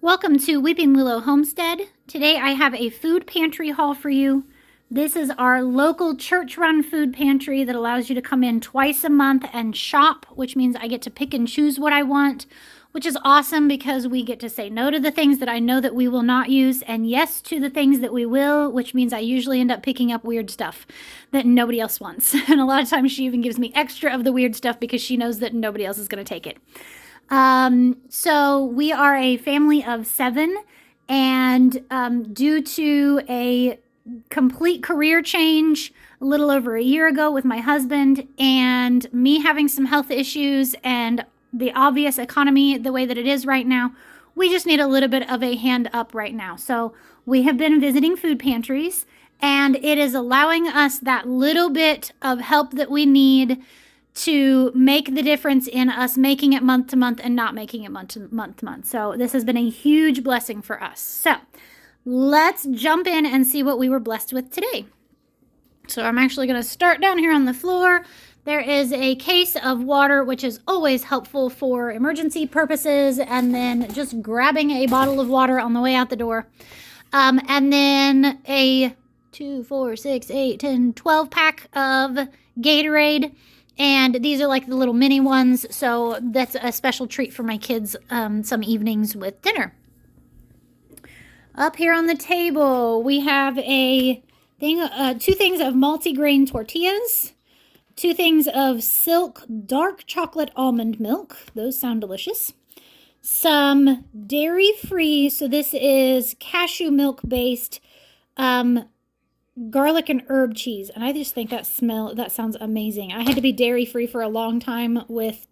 Welcome to Weeping Willow Homestead. Today I have a food pantry haul for you. This is our local church-run food pantry that allows you to come in twice a month and shop, which means I get to pick and choose what I want, which is awesome because we get to say no to the things that I know that we will not use and yes to the things that we will, which means I usually end up picking up weird stuff that nobody else wants. And a lot of times she even gives me extra of the weird stuff because she knows that nobody else is going to take it. So we are a family of 7, and due to a complete career change a little over a year ago with my husband and me having some health issues and the obvious economy the way that it is right now, we just need a little bit of a hand up right now. So we have been visiting food pantries, and it is allowing us that little bit of help that we need to make the difference in us making it month to month and not making it month to month. So this has been a huge blessing for us. So let's jump in and see what we were blessed with today. So I'm actually going to start down here on the floor. There is a case of water, which is always helpful for emergency purposes, and then just grabbing a bottle of water on the way out the door. And then a 2, 4, 6, 8, 10, 12 pack of Gatorade. And these are like the little mini ones, so that's a special treat for my kids some evenings with dinner. Up here on the table, we have a thing, 2 things of multigrain tortillas, 2 things of silk dark chocolate almond milk. Those sound delicious. Some dairy-free, so this is cashew milk based garlic and herb cheese, and I just think that sounds amazing. I had to be dairy free for a long time with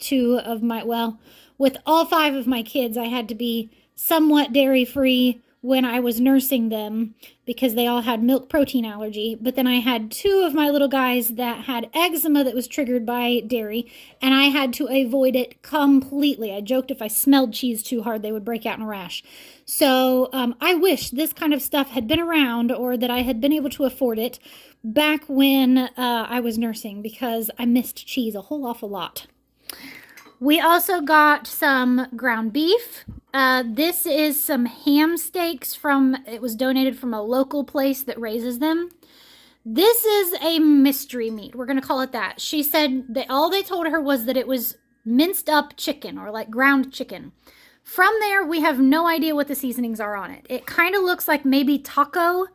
with all 5 of my kids. I had to be somewhat dairy free when I was nursing them because they all had milk protein allergy. But then I had 2 of my little guys that had eczema that was triggered by dairy, and I had to avoid it completely. I joked if I smelled cheese too hard, they would break out in a rash. So I wish this kind of stuff had been around, or that I had been able to afford it back when I was nursing, because I missed cheese a whole awful lot. We also got some ground beef. This is some ham steaks it was donated from a local place that raises them. This is a mystery meat. We're going to call it that. She said that all they told her was that it was minced up chicken, or like ground chicken. From there, we have no idea what the seasonings are on it. It kind of looks like maybe taco,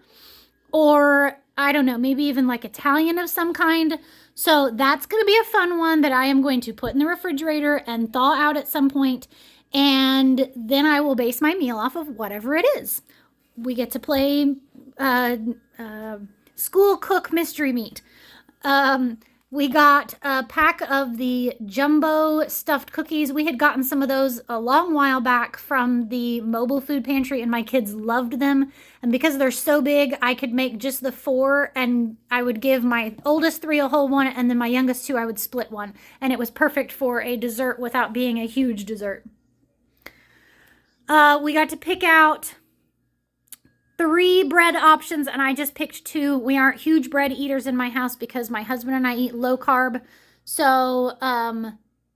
or I don't know, maybe even like Italian of some kind. So that's going to be a fun one that I am going to put in the refrigerator and thaw out at some point. And then I will base my meal off of whatever it is. We get to play school cook mystery meat. We got a pack of the jumbo stuffed cookies. We had gotten some of those a long while back from the mobile food pantry, and my kids loved them. And because they're so big, I could make just the 4, and I would give my oldest 3 a whole one, and then my youngest 2, I would split one. And it was perfect for a dessert without being a huge dessert. We got to pick out 3 bread options, and I just picked 2. We aren't huge bread eaters in my house because my husband and I eat low carb. So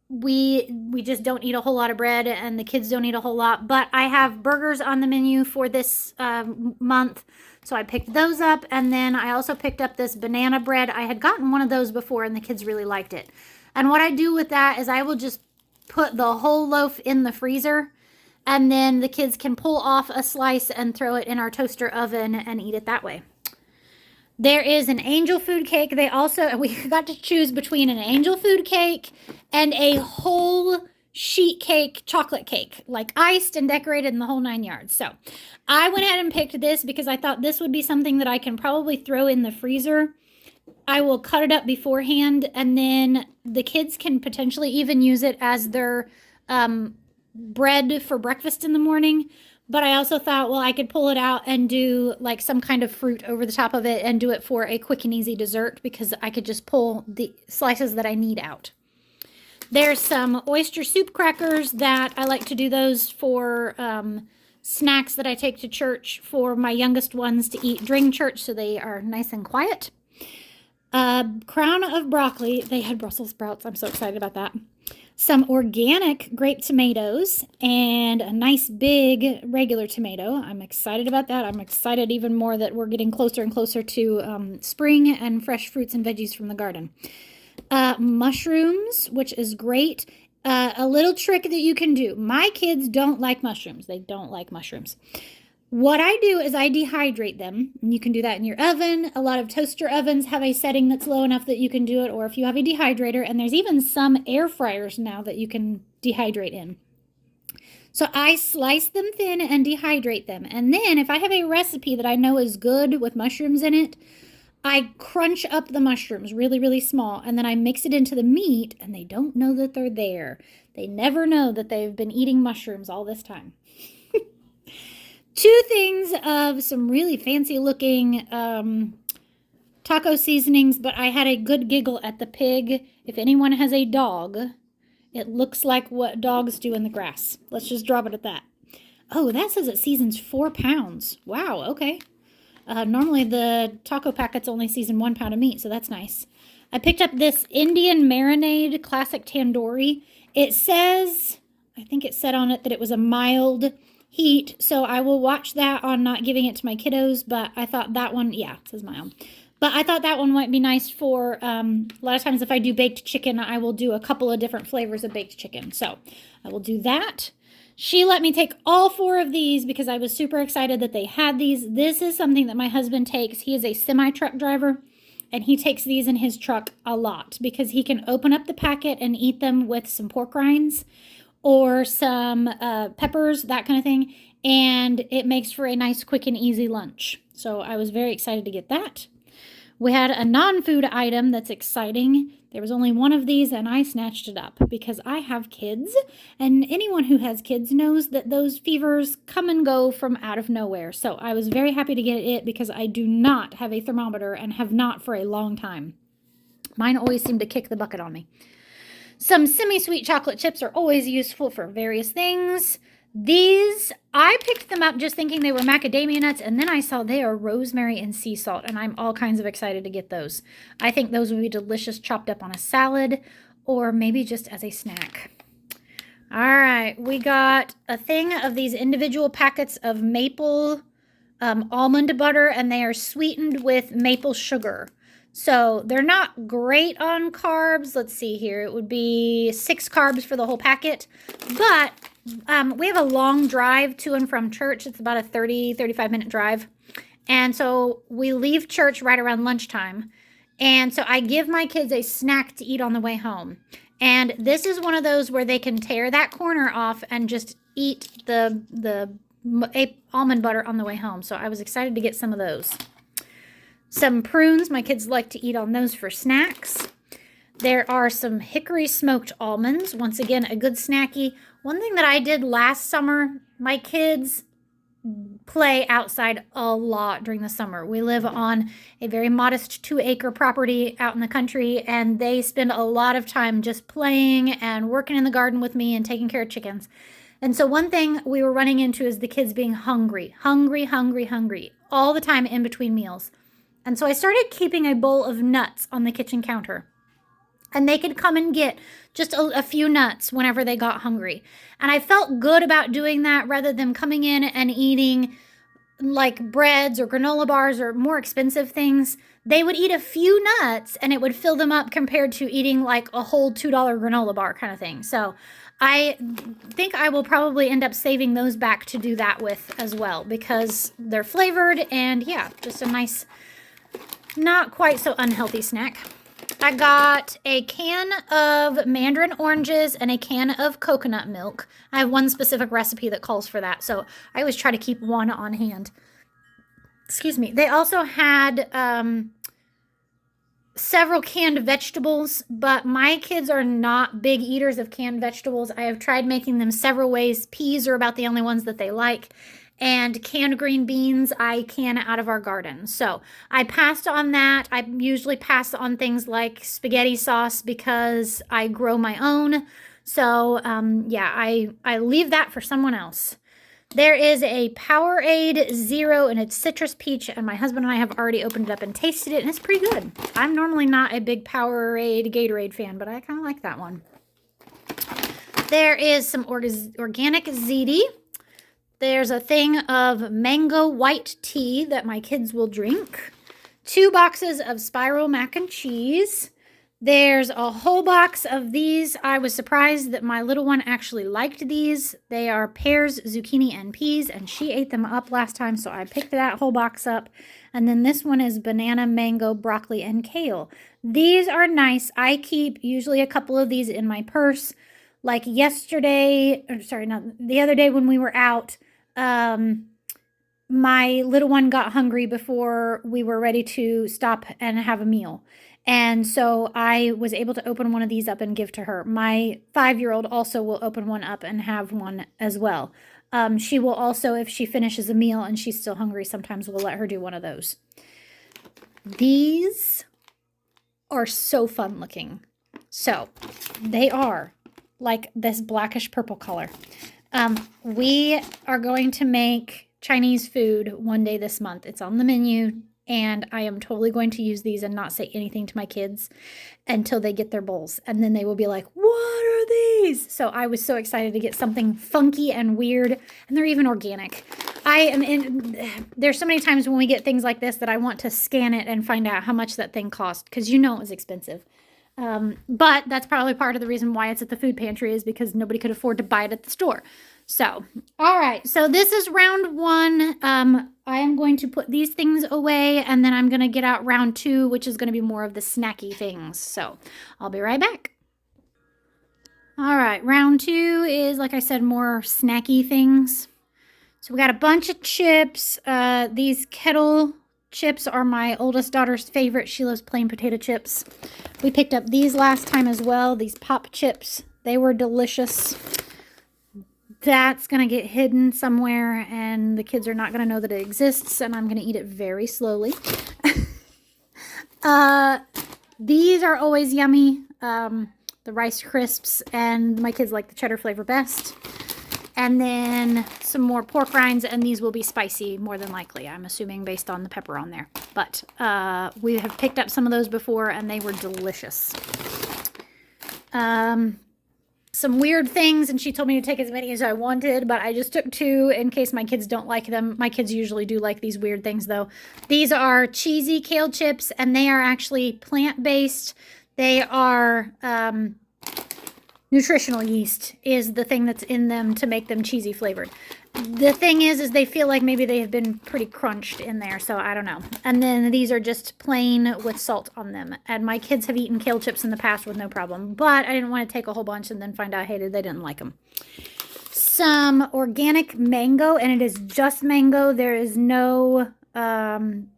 we just don't eat a whole lot of bread, and the kids don't eat a whole lot. But I have burgers on the menu for this month, so I picked those up. And then I also picked up this banana bread. I had gotten one of those before, and the kids really liked it. And what I do with that is I will just put the whole loaf in the freezer, and then the kids can pull off a slice and throw it in our toaster oven and eat it that way. There is an angel food cake. We got to choose between an angel food cake and a whole sheet cake, chocolate cake, like iced and decorated in the whole 9 yards. So I went ahead and picked this because I thought this would be something that I can probably throw in the freezer. I will cut it up beforehand, and then the kids can potentially even use it as their bread for breakfast in the morning. But I also thought, well, I could pull it out and do like some kind of fruit over the top of it and do it for a quick and easy dessert, because I could just pull the slices that I need out. There's some oyster soup crackers that I like to do those for snacks that I take to church for my youngest ones to eat during church, so they are nice and quiet. Crown of broccoli. They had Brussels sprouts. I'm so excited about that. some organic grape tomatoes, and a nice big regular tomato. I'm excited about that. I'm excited even more that we're getting closer and closer to spring and fresh fruits and veggies from the garden. Mushrooms, which is great. A little trick that you can do. My kids don't like mushrooms. They don't like mushrooms. What I do is I dehydrate them. And you can do that in your oven. A lot of toaster ovens have a setting that's low enough that you can do it, or if you have a dehydrator, and there's even some air fryers now that you can dehydrate in. So I slice them thin and dehydrate them. And then if I have a recipe that I know is good with mushrooms in it, I crunch up the mushrooms really, really small, and then I mix it into the meat, and they don't know that they're there. They never know that they've been eating mushrooms all this time. 2 things of some really fancy looking taco seasonings, but I had a good giggle at the pig. If anyone has a dog, it looks like what dogs do in the grass. Let's just drop it at that. Oh, that says it seasons 4 pounds. Wow, okay. Normally the taco packets only season 1 pound of meat, so that's nice. I picked up this Indian marinade classic tandoori. It says, I think it said on it that it was a mild heat, so I will watch that on not giving it to my kiddos, but I thought that one, yeah, it says mild. But I thought that one might be nice for, a lot of times if I do baked chicken, I will do a couple of different flavors of baked chicken. So I will do that. She let me take all 4 of these because I was super excited that they had these. This is something that my husband takes. He is a semi-truck driver, and he takes these in his truck a lot because he can open up the packet and eat them with some pork rinds or some peppers, that kind of thing, and it makes for a nice, quick, and easy lunch. So I was very excited to get that. We had a non-food item that's exciting. There was only one of these, and I snatched it up because I have kids, and anyone who has kids knows that those fevers come and go from out of nowhere. So I was very happy to get it because I do not have a thermometer and have not for a long time. Mine always seem to kick the bucket on me. Some semi-sweet chocolate chips are always useful for various things. These, I picked them up just thinking they were macadamia nuts, and then I saw they are rosemary and sea salt, and I'm all kinds of excited to get those. I think those would be delicious chopped up on a salad, or maybe just as a snack. All right, we got a thing of these individual packets of maple almond butter, and they are sweetened with maple sugar. So they're not great on carbs. Let's see here. It would be 6 carbs for the whole packet. But we have a long drive to and from church. It's about a 35-minute drive. And so we leave church right around lunchtime. And so I give my kids a snack to eat on the way home. And this is one of those where they can tear that corner off and just eat the almond butter on the way home. So I was excited to get some of those. Some prunes, my kids like to eat on those for snacks. There are some hickory smoked almonds. Once again, a good snacky. One thing that I did last summer, my kids play outside a lot during the summer. We live on a very modest 2-acre property out in the country, and they spend a lot of time just playing and working in the garden with me and taking care of chickens. And so one thing we were running into is the kids being hungry all the time in between meals. And so I started keeping a bowl of nuts on the kitchen counter. And they could come and get just a few nuts whenever they got hungry. And I felt good about doing that rather than coming in and eating like breads or granola bars or more expensive things. They would eat a few nuts and it would fill them up compared to eating like a whole $2 granola bar kind of thing. So I think I will probably end up saving those back to do that with as well because they're flavored and yeah, just a nice, not quite so unhealthy snack. I got a can of mandarin oranges and a can of coconut milk. I have one specific recipe that calls for that, so I always try to keep one on hand. Excuse me. They also had several canned vegetables, but my kids are not big eaters of canned vegetables. I have tried making them several ways. Peas are about the only ones that they like. And canned green beans I can out of our garden. So I passed on that. I usually pass on things like spaghetti sauce because I grow my own. So yeah, I leave that for someone else. There is a Powerade Zero and it's citrus peach, and my husband and I have already opened it up and tasted it, and it's pretty good. I'm normally not a big Powerade Gatorade fan, but I kind of like that one. There is some organic ziti. There's a thing of mango white tea that my kids will drink. 2 boxes of spiral mac and cheese. There's a whole box of these. I was surprised that my little one actually liked these. They are pears, zucchini, and peas, and she ate them up last time, so I picked that whole box up. And then this one is banana, mango, broccoli, and kale. These are nice. I keep usually a couple of these in my purse. Like yesterday, the other day when we were out, my little one got hungry before we were ready to stop and have a meal. And so I was able to open one of these up and give to her. My 5-year-old also will open one up and have one as well. She will also, if she finishes a meal and she's still hungry, sometimes we'll let her do one of those. These are so fun looking. So they are like this blackish purple color. We are going to make Chinese food one day this month. It's on the menu, and I am totally going to use these and not say anything to my kids until they get their bowls. And then they will be like, what are these? So I was so excited to get something funky and weird, and they're even organic. There's so many times when we get things like this that I want to scan it and find out how much that thing cost, because you know it was expensive. But that's probably part of the reason why it's at the food pantry, is because nobody could afford to buy it at the store. So, all right. So this is round 1. I am going to put these things away, and then I'm going to get out round 2, which is going to be more of the snacky things. So I'll be right back. All right. Round 2 is, like I said, more snacky things. So we got a bunch of chips. These kettle chips are my oldest daughter's favorite. She loves plain potato chips. We picked up these last time as well, these pop chips. They were delicious. That's going to get hidden somewhere, and the kids are not going to know that it exists, and I'm going to eat it very slowly. These are always yummy, the Rice Crisps, and my kids like the cheddar flavor best. And then some more pork rinds, and these will be spicy more than likely, I'm assuming, based on the pepper on there. But we have picked up some of those before, and they were delicious. Some weird things, and she told me to take as many as I wanted, but I just took 2 in case my kids don't like them. My kids usually do like these weird things, though. These are cheesy kale chips, and they are actually plant-based. They are nutritional yeast is the thing that's in them to make them cheesy flavored. The thing is they feel like maybe they have been pretty crunched in there, so I don't know. And then these are just plain with salt on them. And my kids have eaten kale chips in the past with no problem, but I didn't want to take a whole bunch and then find out, hey, they didn't like them. Some organic mango, and it is just mango. There is no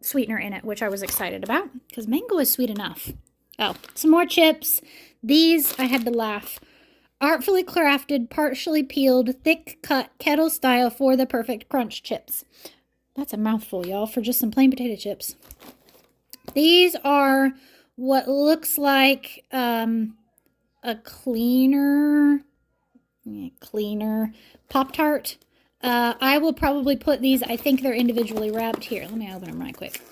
sweetener in it, which I was excited about because mango is sweet enough. Oh, some more chips. These, I had to laugh. Artfully crafted, partially peeled, thick cut, kettle style for the perfect crunch chips. That's a mouthful, y'all, for just some plain potato chips. These are what looks like a cleaner Pop-Tart. I will probably put these, I think they're individually wrapped. Here, let me open them right quick.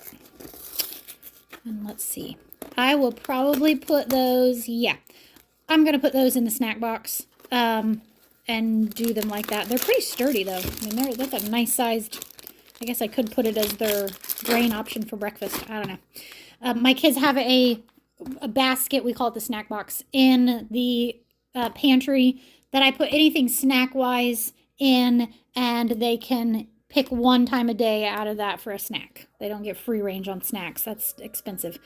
And let's see. I will probably put those, yeah. I'm going to put those in the snack box and do them like that. They're pretty sturdy, though. I mean, that's a nice sized, I guess I could put it as their grain option for breakfast. I don't know. My kids have a basket, we call it the snack box, in the pantry that I put anything snack-wise in, and they can pick one time a day out of that for a snack. They don't get free range on snacks. That's expensive.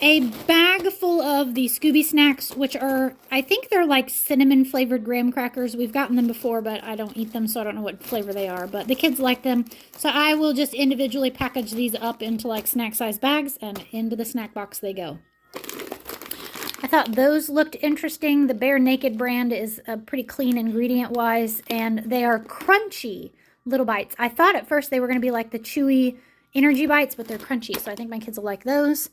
A bag full of the Scooby snacks, which are, I think they're like cinnamon flavored graham crackers. We've gotten them before, but I don't eat them, so I don't know what flavor they are, but the kids like them. So I will just individually package these up into like snack size bags, and into the snack box they go. I thought those looked interesting. The Bare Naked brand is pretty clean ingredient wise, and they are crunchy little bites. I thought at first they were going to be like the chewy energy bites, but they're crunchy, so I think my kids will like those.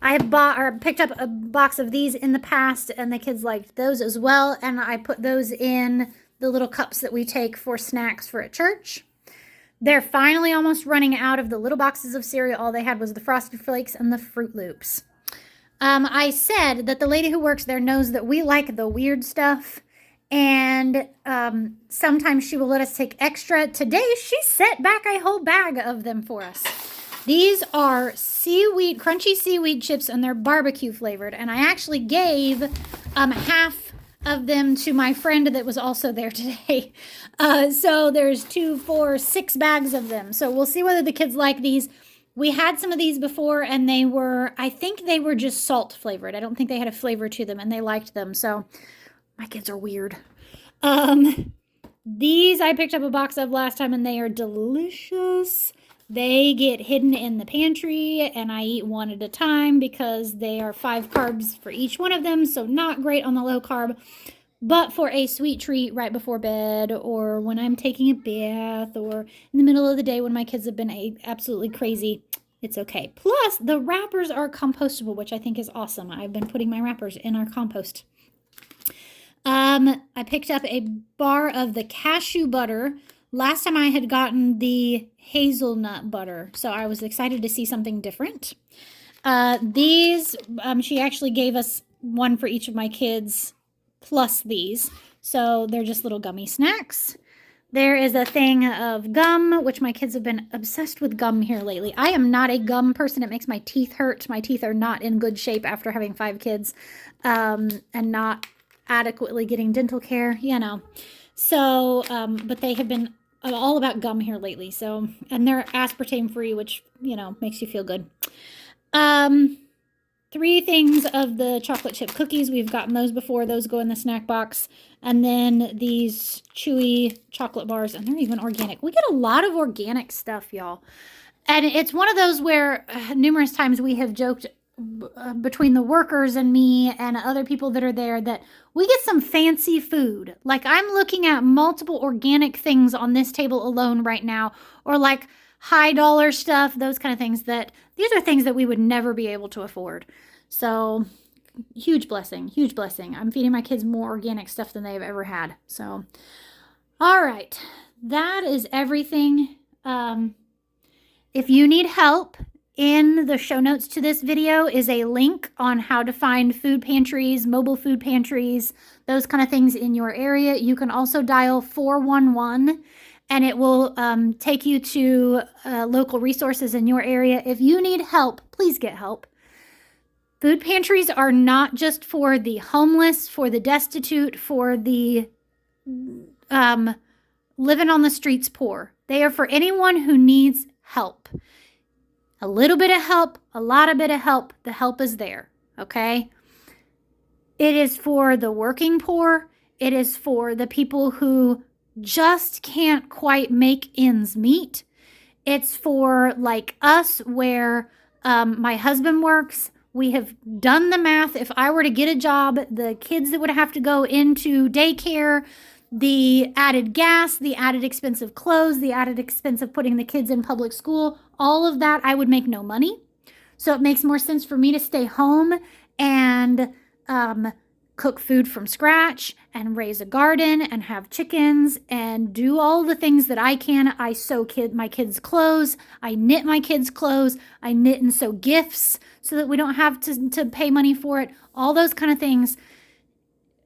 I have picked up a box of these in the past, and the kids liked those as well, and I put those in the little cups that we take for snacks for at church. They're finally almost running out of the little boxes of cereal. All they had was the Frosted Flakes and the Fruit Loops. I said that the lady who works there knows that we like the weird stuff, and sometimes she will let us take extra. Today, she set back a whole bag of them for us. These are seaweed, crunchy seaweed chips, and they're barbecue flavored. And I actually gave half of them to my friend that was also there today. So there's 2, 4, 6 bags of them. So we'll see whether the kids like these. We had some of these before, and they were, I think they were just salt flavored. I don't think they had a flavor to them, and they liked them. So my kids are weird. These I picked up a box of last time, and they are delicious. They get hidden in the pantry, and I eat one at a time because they are 5 carbs for each one of them, so not great on the low carb, but for a sweet treat right before bed, or when I'm taking a bath, or in the middle of the day when my kids have been absolutely crazy, it's okay. Plus, the wrappers are compostable, which I think is awesome. I've been putting my wrappers in our compost. I picked up a bar of the cashew butter. Last time I had gotten the hazelnut butter, so I was excited to see something different. These, she actually gave us one for each of my kids, plus these. So they're just little gummy snacks. There is a thing of gum, which my kids have been obsessed with gum here lately. I am not a gum person. It makes my teeth hurt. My teeth are not in good shape after having 5 kids, and not adequately getting dental care, you know. So, but they have been all about gum here lately. So, and they're aspartame free, which, you know, makes you feel good. 3 things of the chocolate chip cookies. We've gotten those before. Those go in the snack box. And then these chewy chocolate bars, and they're even organic. We get a lot of organic stuff, y'all. And it's one of those where numerous times we have joked between the workers and me and other people that are there that we get some fancy food. Like, I'm looking at multiple organic things on this table alone right now, or like high dollar stuff, those kind of things, that these are things that we would never be able to afford. So huge blessing, huge blessing. I'm feeding my kids more organic stuff than they've ever had. So, all right, that is everything. If you need help, in the show notes to this video is a link on how to find food pantries, mobile food pantries, those kind of things in your area. You can also dial 411 and it will take you to local resources in your area. If you need help, please get help. Food pantries are not just for the homeless, for the destitute, for the living on the streets poor. They are for anyone who needs help. A little bit of help, a lot of bit of help, the help is there, okay? It is for the working poor. It is for the people who just can't quite make ends meet. It's for like us where my husband works. We have done the math. If I were to get a job, the kids that would have to go into daycare, the added gas, the added expensive clothes, the added expense of putting the kids in public school, all of that, I would make no money. So it makes more sense for me to stay home and cook food from scratch and raise a garden and have chickens and do all the things that I can. I sew my kids' clothes. I knit my kids' clothes. I knit and sew gifts so that we don't have to pay money for it. All those kind of things.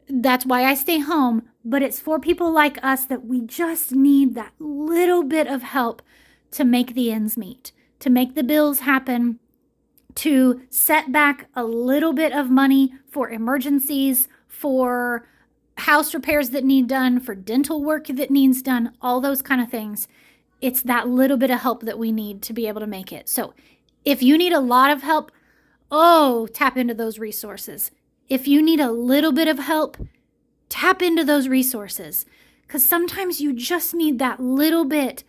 That's why I stay home. But it's for people like us that we just need that little bit of help to make the ends meet, to make the bills happen, to set back a little bit of money for emergencies, for house repairs that need done, for dental work that needs done, all those kind of things. It's that little bit of help that we need to be able to make it. So if you need a lot of help, tap into those resources. If you need a little bit of help, tap into those resources, because sometimes you just need that little bit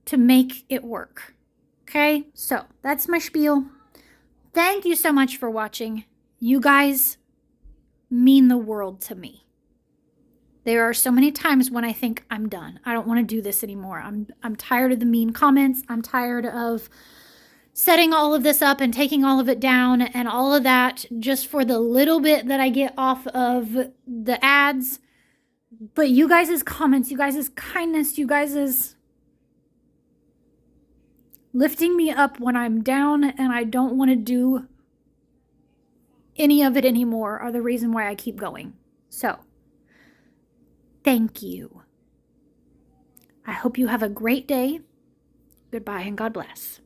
to make it work. Okay, so that's my spiel. Thank you so much for watching. You guys mean the world to me. There are so many times when I think I'm done. I don't want to do this anymore. I'm tired of the mean comments. I'm tired of setting all of this up and taking all of it down and all of that just for the little bit that I get off of the ads. But you guys' comments, you guys' kindness, you guys' lifting me up when I'm down and I don't want to do any of it anymore are the reason why I keep going. So, thank you. I hope you have a great day. Goodbye and God bless.